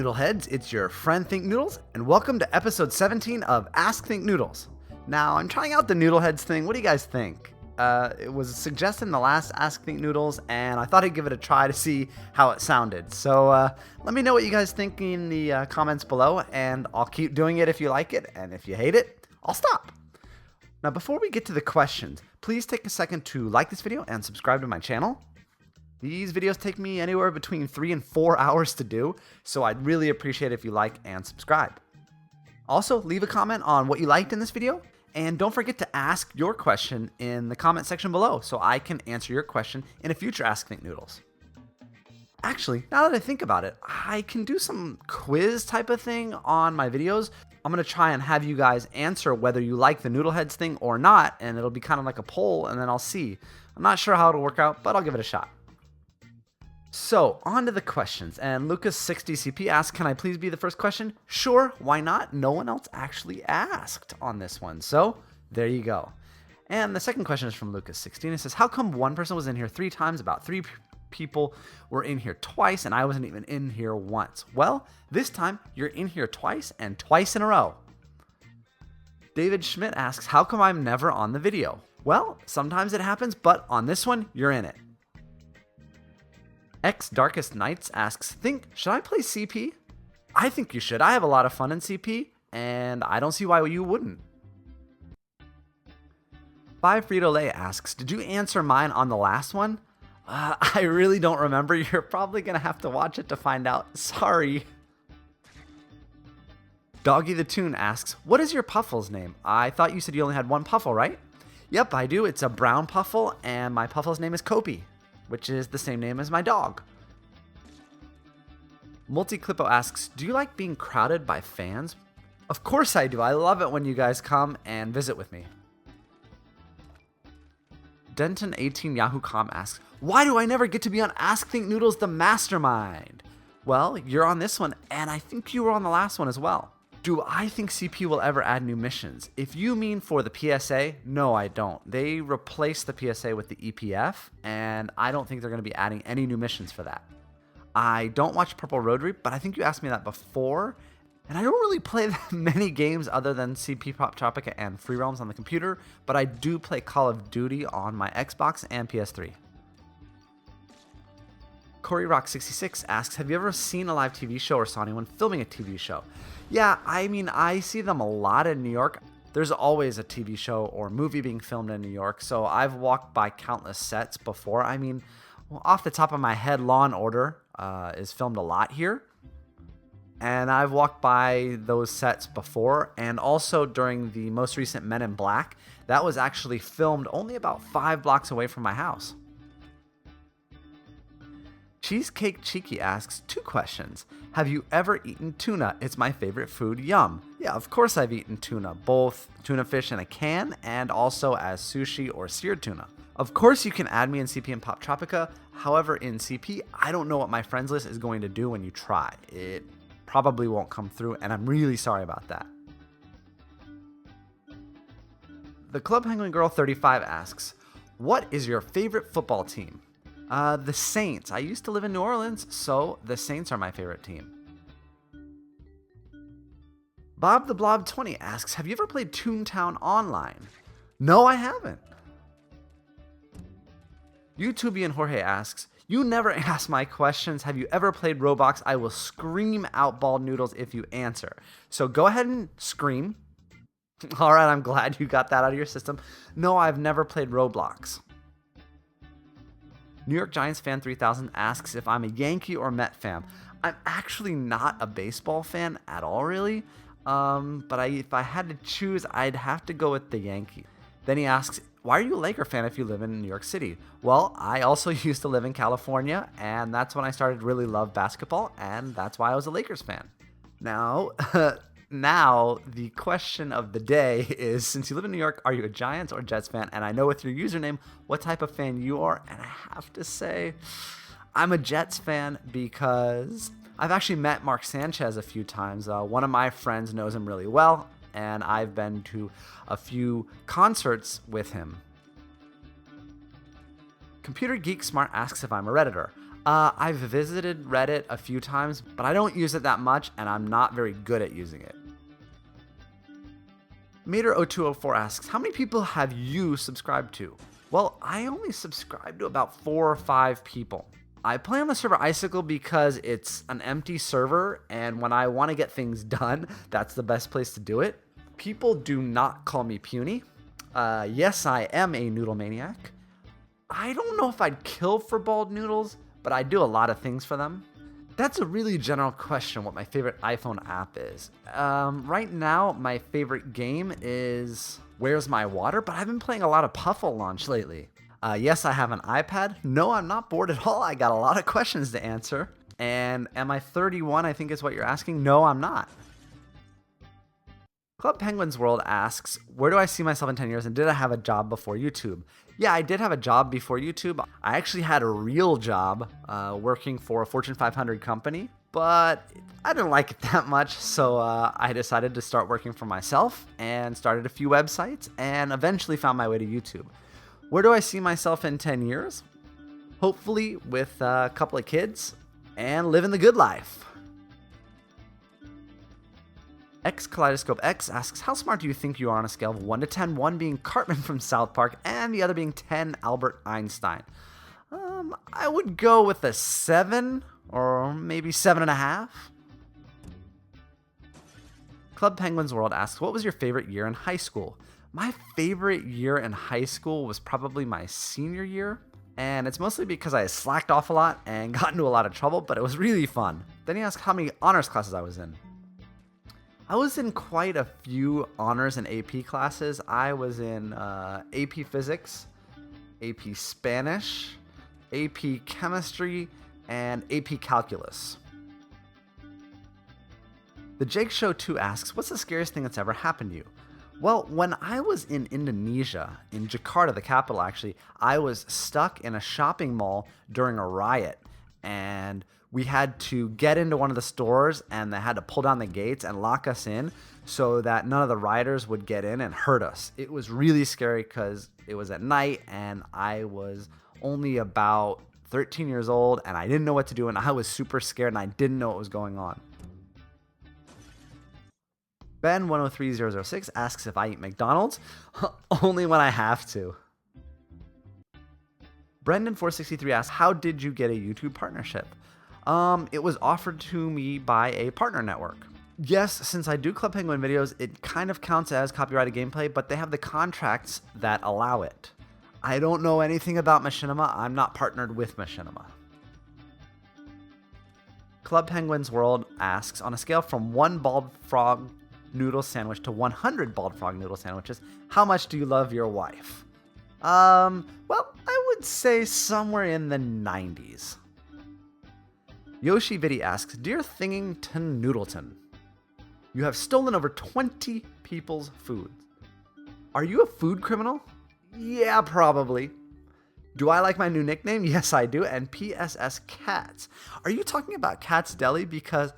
Noodleheads, it's your friend Thinknoodles, and welcome to episode 17 of Ask Thinknoodles. Now, I'm trying out the Noodleheads thing. What do you guys think? It was suggested in the last Ask Thinknoodles, and I thought I'd give it a try to see how it sounded. So let me know what you guys think in the comments below, and I'll keep doing it if you like it, and if you hate it, I'll stop. Now, before we get to the questions, please take a second to like this video and subscribe to my channel. These videos take me anywhere between 3 and 4 hours to do, so I'd really appreciate it if you like and subscribe. Also, leave a comment on what you liked in this video, and don't forget to ask your question in the comment section below so I can answer your question in a future Ask Thinknoodles. Actually, now that I think about it, I can do some quiz type of thing on my videos. I'm going to try and have you guys answer whether you like the Noodleheads thing or not, and it'll be kind of like a poll, and then I'll see. I'm not sure how it'll work out, but I'll give it a shot. So, on to the questions, and Lucas60CP asks, can I please be the first question? Sure, why not? No one else actually asked on this one, so there you go. And the second question is from Lucas16. It says, how come one person was in here 3 times, about 3 people were in here twice, and I wasn't even in here once? Well, this time, you're in here twice, and twice in a row. David Schmidt asks, how come I'm never on the video? Well, sometimes it happens, but on this one, you're in it. X Darkest Nights asks, should I play CP? I think you should. I have a lot of fun in CP, and I don't see why you wouldn't. Five Frito Lay asks, did you answer mine on the last one? I really don't remember. You're probably going to have to watch it to find out. Sorry. Doggy the Toon asks, what is your Puffle's name? I thought you said you only had one Puffle, right? Yep, I do. It's a brown Puffle, and my Puffle's name is Kopi, which is the same name as my dog. Multiclippo asks, do you like being crowded by fans? Of course I do. I love it when you guys come and visit with me. Denton18 Yahoo.com asks, why do I never get to be on Ask Thinknoodles the Mastermind? Well, you're on this one, and I think you were on the last one as well. Do I think CP will ever add new missions? If you mean for the PSA, no, I don't. They replaced the PSA with the EPF, and I don't think they're going to be adding any new missions for that. I don't watch Purple Rotary, but I think you asked me that before, and I don't really play that many games other than CP Pop Tropica and Free Realms on the computer, but I do play Call of Duty on my Xbox and PS3. CoreyRock66 asks, have you ever seen a live TV show or saw anyone filming a TV show? Yeah, I mean, I see them a lot in New York. There's always a TV show or movie being filmed in New York, so I've walked by countless sets before. I mean, well, off the top of my head, Law & Order is filmed a lot here. And I've walked by those sets before, and also during the most recent Men in Black, that was actually filmed only about 5 blocks away from my house. Cheesecake Cheeky asks 2 questions. Have you ever eaten tuna? It's my favorite food. Yum. Yeah, of course I've eaten tuna, both tuna fish in a can and also as sushi or seared tuna. Of course you can add me in CP and Pop Tropica. However, in CP, I don't know what my friends list is going to do when you try. It probably won't come through, and I'm really sorry about that. The Club Penguin Girl 35 asks, what is your favorite football team? The Saints. I used to live in New Orleans, so the Saints are my favorite team. Bob the Blob 20 asks, have you ever played Toontown Online? No, I haven't. YouTubian Jorge asks, you never ask my questions. Have you ever played Roblox? I will scream out bald noodles if you answer. So go ahead and scream. All right, I'm glad you got that out of your system. No, I've never played Roblox. New York Giants fan 3000 asks if I'm a Yankee or Met fan. I'm actually not a baseball fan at all, really. But if I had to choose, I'd have to go with the Yankees. Then he asks, why are you a Laker fan if you live in New York City? Well, I also used to live in California, and that's when I started to really love basketball, and that's why I was a Lakers fan. Now, the question of the day is, since you live in New York, are you a Giants or Jets fan? And I know with your username what type of fan you are, and I have to say, I'm a Jets fan because I've actually met Mark Sanchez a few times. One of my friends knows him really well, and I've been to a few concerts with him. Computer Geek Smart asks if I'm a Redditor. I've visited Reddit a few times, but I don't use it that much, and I'm not very good at using it. Mater0204 asks, how many people have you subscribed to? Well, I only subscribe to about 4 or 5 people. I play on the server Icicle because it's an empty server, and when I want to get things done, that's the best place to do it. People do not call me puny. Yes, I am a noodle maniac. I don't know if I'd kill for bald noodles, but I do a lot of things for them. That's a really general question, what my favorite iPhone app is. Right now, my favorite game is Where's My Water, but I've been playing a lot of Puffle Launch lately. Yes, I have an iPad. No, I'm not bored at all. I got a lot of questions to answer. And am I 31, I think is what you're asking? No, I'm not. Club Penguins World asks, where do I see myself in 10 years, and did I have a job before YouTube? Yeah, I did have a job before YouTube. I actually had a real job working for a Fortune 500 company, but I didn't like it that much, so I decided to start working for myself and started a few websites and eventually found my way to YouTube. Where do I see myself in 10 years? Hopefully with a couple of kids and living the good life. X Kaleidoscope X asks, how smart do you think you are on a scale of 1 to 10, 1 being Cartman from South Park and the other being 10 Albert Einstein? I would go with a 7 or maybe 7.5. Club Penguins World asks, what was your favorite year in high school? My favorite year in high school was probably my senior year, and it's mostly because I slacked off a lot and got into a lot of trouble, but it was really fun. Then he asked how many honors classes I was in. I was in quite a few honors and AP classes. I was in AP Physics, AP Spanish, AP Chemistry, and AP Calculus. The Jake Show 2 asks, what's the scariest thing that's ever happened to you? Well, when I was in Indonesia, in Jakarta, the capital actually, I was stuck in a shopping mall during a riot, and we had to get into one of the stores, and they had to pull down the gates and lock us in so that none of the rioters would get in and hurt us. It was really scary because it was at night, and I was only about 13 years old, and I didn't know what to do, and I was super scared, and I didn't know what was going on. Ben103006 asks if I eat McDonald's. Only when I have to. Brendan463 asks, how did you get a YouTube partnership? It was offered to me by a partner network. Yes, since I do Club Penguin videos, it kind of counts as copyrighted gameplay, but they have the contracts that allow it. I don't know anything about Machinima. I'm not partnered with Machinima. Club Penguins World asks, on a scale from 1 bald frog noodle sandwich to 100 bald frog noodle sandwiches, how much do you love your wife? Well, I would say somewhere in the 90s. Yoshi Viddy asks, Dear Thingington Noodleton, you have stolen over 20 people's food. Are you a food criminal? Yeah, probably. Do I like my new nickname? Yes, I do. And PSS Cats. Are you talking about Cat's Deli? Because,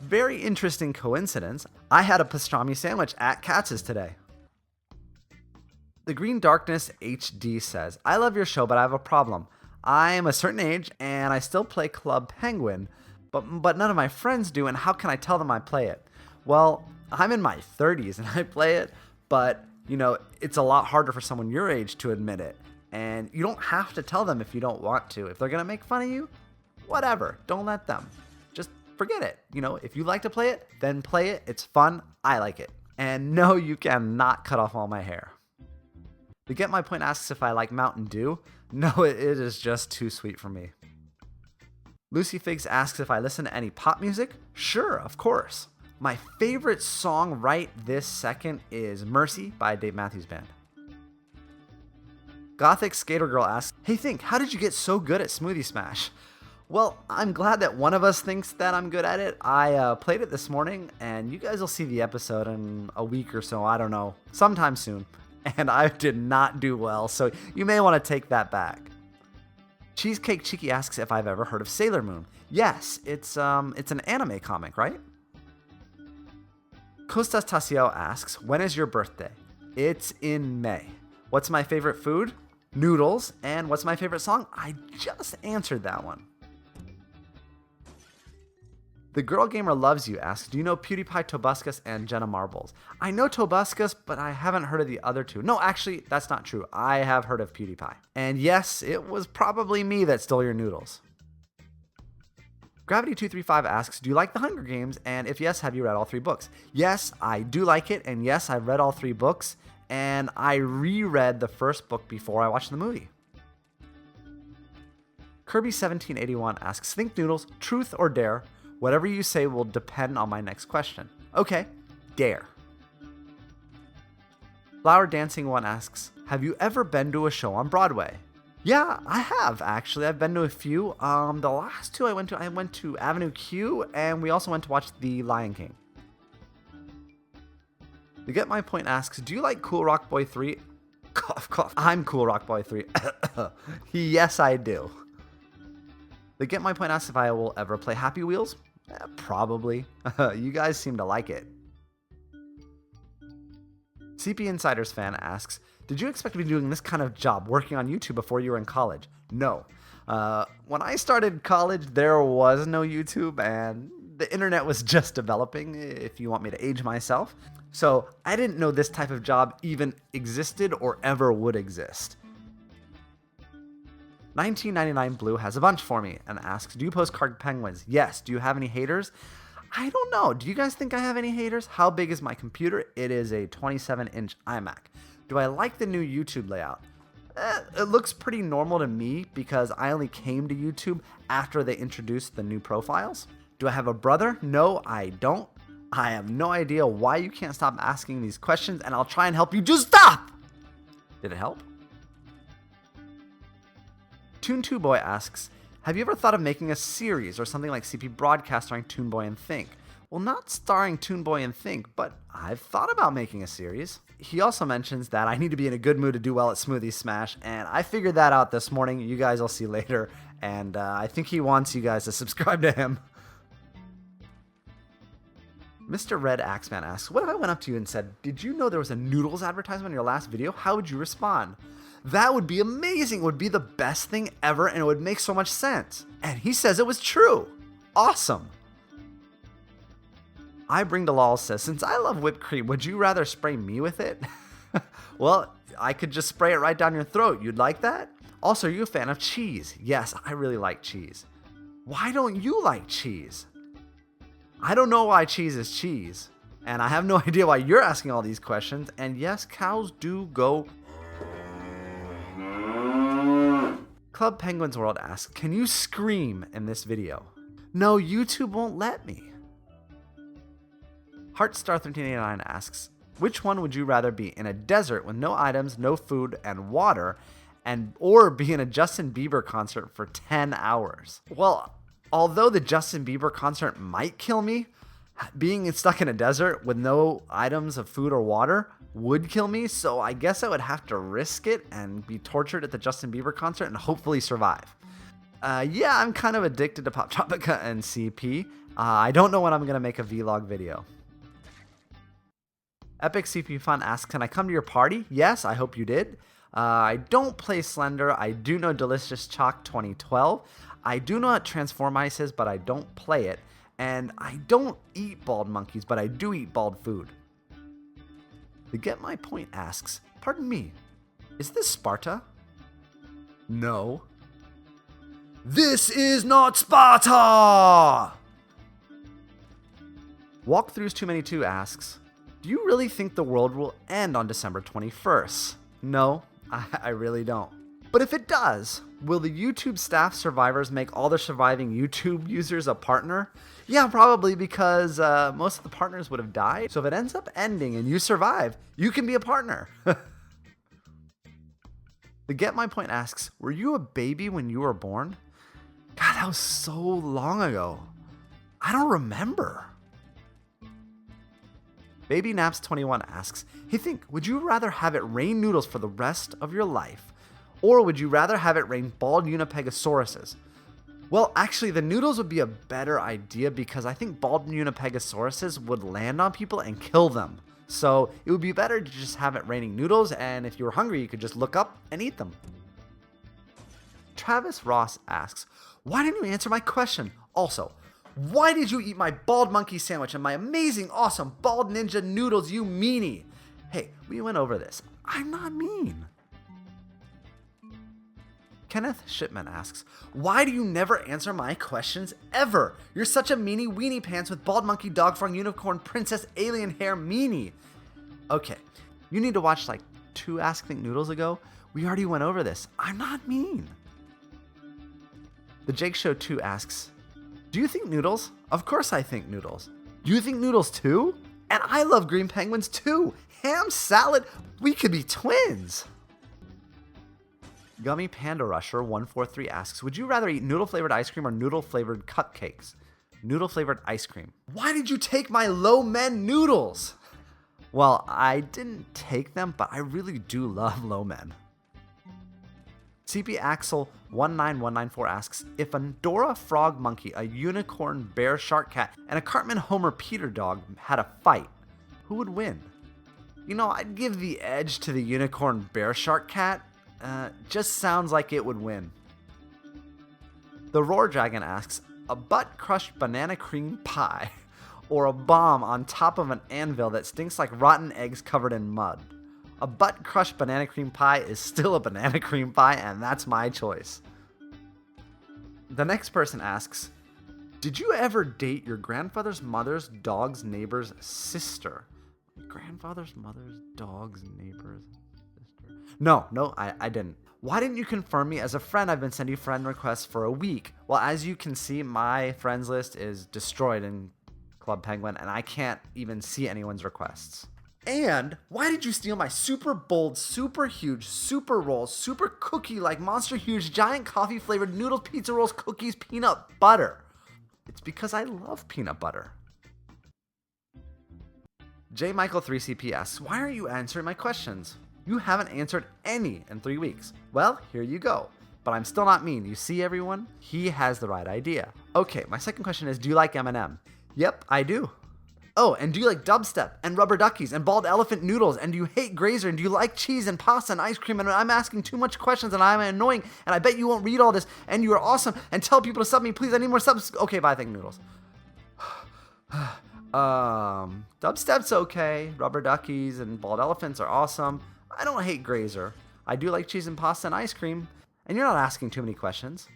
very interesting coincidence, I had a pastrami sandwich at Katz's today. The Green Darkness HD says, I love your show, but I have a problem. I am a certain age, and I still play Club Penguin, but none of my friends do, and how can I tell them I play it? Well, I'm in my 30s, and I play it, but, it's a lot harder for someone your age to admit it, and you don't have to tell them if you don't want to. If they're going to make fun of you, whatever, don't let them. Just forget it. If you like to play it, then play it. It's fun. I like it. And no, you cannot cut off all my hair. The Get My Point asks if I like Mountain Dew. No, it is just too sweet for me. Lucy Figs asks if I listen to any pop music. Sure, of course. My favorite song right this second is Mercy by Dave Matthews Band. Gothic Skater Girl asks, Hey Think, how did you get so good at Smoothie Smash? Well, I'm glad that one of us thinks that I'm good at it. I played it this morning, and you guys will see the episode in a week or so, I don't know, sometime soon. And I did not do well, so you may want to take that back. Cheesecake Cheeky asks if I've ever heard of Sailor Moon. Yes, it's an anime comic, right? Costas Tasio asks, when is your birthday? It's in May. What's my favorite food? Noodles. And what's my favorite song? I just answered that one. The Girl Gamer Loves You asks, do you know PewDiePie, Tobuscus, and Jenna Marbles? I know Tobuscus, but I haven't heard of the other two. No, actually, that's not true. I have heard of PewDiePie. And yes, it was probably me that stole your noodles. Gravity235 asks, do you like The Hunger Games? And if yes, have you read all 3 books? Yes, I do like it. And yes, I've read all 3 books. And I reread the first book before I watched the movie. Kirby1781 asks, Thinknoodles, truth or dare? Whatever you say will depend on my next question. Okay, dare. Flower Dancing 1 asks, have you ever been to a show on Broadway? Yeah, I have actually. I've been to a few. The last 2 I went to Avenue Q, and we also went to watch The Lion King. To Get My Point asks, do you like Cool Rock Boy 3? Cough, cough. I'm Cool Rock Boy 3. Yes, I do. To Get My Point asks if I will ever play Happy Wheels. Probably. You guys seem to like it. CP Insiders fan asks, did you expect to be doing this kind of job working on YouTube before you were in college? No. When I started college, there was no YouTube and the internet was just developing, if you want me to age myself. So I didn't know this type of job even existed or ever would exist. 1999 Blue has a bunch for me and asks, do you post card penguins? Yes. Do you have any haters? I don't know. Do you guys think I have any haters? How big is my computer? It is a 27-inch iMac. Do I like the new YouTube layout? It looks pretty normal to me because I only came to YouTube after they introduced the new profiles. Do I have a brother? No, I don't. I have no idea why you can't stop asking these questions, and I'll try and help you. Just stop! Did it help? Toon2 Boy asks, have you ever thought of making a series or something like CP Broadcast starring Toon Boy and Think? Well, not starring Toon Boy and Think, but I've thought about making a series. He also mentions that I need to be in a good mood to do well at Smoothie Smash, and I figured that out this morning. You guys will see later, and I think he wants you guys to subscribe to him. Mr. Red Axeman asks, what if I went up to you and said, did you know there was a Noodles advertisement in your last video? How would you respond? That would be amazing. It would be the best thing ever, and it would make so much sense. And he says it was true. Awesome. I Bring the Lol says, since I love whipped cream, would you rather spray me with it? Well, I could just spray it right down your throat. You'd like that? Also, are you a fan of cheese? Yes, I really like cheese. Why don't you like cheese? I don't know why cheese is cheese. And I have no idea why you're asking all these questions. And yes, cows do go. Club Penguins World asks, can you scream in this video? No, YouTube won't let me. Heartstar1389 asks, which one would you rather be, in a desert with no items, no food, and water, or be in a Justin Bieber concert for 10 hours? Well, although the Justin Bieber concert might kill me, being stuck in a desert with no items of food or water would kill me, so I guess I would have to risk it and be tortured at the Justin Bieber concert and hopefully survive. Yeah, I'm kind of addicted to Pop Tropica and CP. I don't know when I'm going to make a vlog video. Epic CP Fun asks, can I come to your party? Yes, I hope you did. I don't play Slender. I do know Delicious Chalk 2012. I do know what Transform Ice is, but I don't play it. And I don't eat bald monkeys, but I do eat bald food. To Get My Point asks, pardon me, is this Sparta? No. This is not Sparta! Walkthroughs Too Many 2 asks, do you really think the world will end on December 21st? No, I really don't. But if it does, will the YouTube staff survivors make all the surviving YouTube users a partner? Yeah, probably, because most of the partners would have died. So if it ends up ending and you survive, you can be a partner. To Get My Point asks, were you a baby when you were born? God, that was so long ago. I don't remember. Baby Naps 21 asks, hey Think, would you rather have it rain noodles for the rest of your life? Or would you rather have it rain bald Unipegosauruses? Well, actually, the noodles would be a better idea because I think bald Unipegosauruses would land on people and kill them. So it would be better to just have it raining noodles, and if you were hungry, you could just look up and eat them. Travis Ross asks, why didn't you answer my question? Also, Why did you eat my bald monkey sandwich and my amazing, awesome bald ninja noodles, you meanie? Hey, we went over this. I'm not mean. Kenneth Shipman asks, why do you never answer my questions ever? You're such a meanie weenie pants with bald monkey, dog frog, unicorn, princess, alien hair meanie. Okay, you need to watch like 2 Ask Think Noodles ago. We already went over this. I'm not mean. The Jake Show 2 asks, do you think noodles? Of course I think noodles. Do you think noodles too? And I love green penguins too. Ham salad, we could be twins. Gummy Panda Rusher 143 asks, would you rather eat noodle flavored ice cream or noodle flavored cupcakes? Noodle flavored ice cream. Why did you take my low men noodles? Well, I didn't take them, but I really do love low men. CP Axel 19194 asks, if a Dora frog monkey, a unicorn bear shark cat, and a Cartman Homer Peter dog had a fight, who would win? You know, I'd give the edge to the unicorn bear shark cat. Just sounds like it would win. The Roar Dragon asks, a butt crushed banana cream pie or a bomb on top of an anvil that stinks like rotten eggs covered in mud? A butt crushed banana cream pie is still a banana cream pie, and that's my choice. The next person asks, did you ever date your grandfather's mother's dog's neighbor's sister? Grandfather's mother's dog's neighbor's sister? No, I didn't. Why didn't you confirm me as a friend? I've been sending friend requests for a week. Well, as you can see, my friends list is destroyed in Club Penguin, and I can't even see anyone's requests. And why did you steal my super bold, super huge, super roll, super cookie like monster huge, giant coffee flavored noodles, pizza rolls, cookies, peanut butter? It's because I love peanut butter. J. Michael 3CP asks, why aren't you answering my questions? You haven't answered any in 3 weeks. Well, here you go. But I'm still not mean. You see, everyone? He has the right idea. Okay, my second question is, do you like M&M? Yep, I do. Oh, and do you like dubstep and rubber duckies and bald elephant noodles? And do you hate Grazer? And do you like cheese and pasta and ice cream? And I'm asking too much questions and I'm annoying. And I bet you won't read all this. And you are awesome. And tell people to sub me, please. I need more subs. Okay, bye. Think noodles. Dubstep's okay. Rubber duckies and bald elephants are awesome. I don't hate Grazer. I do like cheese and pasta and ice cream. And you're not asking too many questions.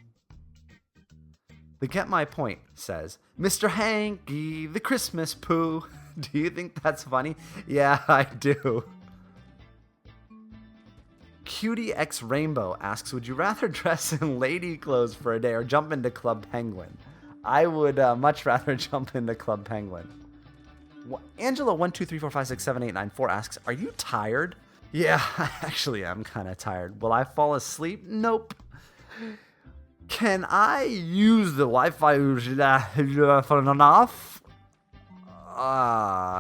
The Get My Point says, Mr. Hanky, the Christmas poo. Do you think that's funny? Yeah, I do. Cutie X Rainbow asks, would you rather dress in lady clothes for a day or jump into Club Penguin? I would much rather jump into Club Penguin. Angela 123456789 asks, are you tired? Yeah, I actually am kind of tired. Will I fall asleep? Nope. Can I use the Wi-Fi enough?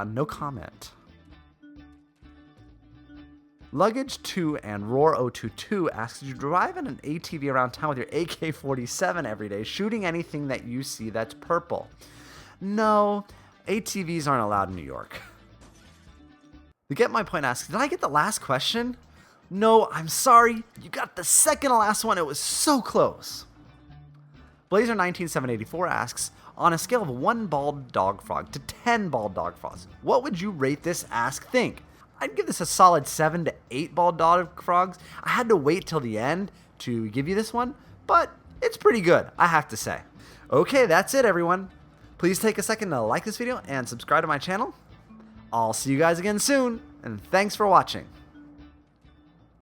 No comment. Luggage2 and Roar022 asks, you drive in an ATV around town with your AK-47 every day, shooting anything that you see that's purple. No, ATVs aren't allowed in New York. The Get My Point asks, did I get the last question? No, I'm sorry. You got the second to last one. It was so close. Blazer19784 asks, on a scale of 1 bald dog frog to 10 bald dog frogs, what would you rate this Ask Think? I'd give this a solid 7 to 8 bald dog frogs. I had to wait till the end to give you this one, but it's pretty good, I have to say. Okay, that's it, everyone. Please take a second to like this video and subscribe to my channel. I'll see you guys again soon, and thanks for watching.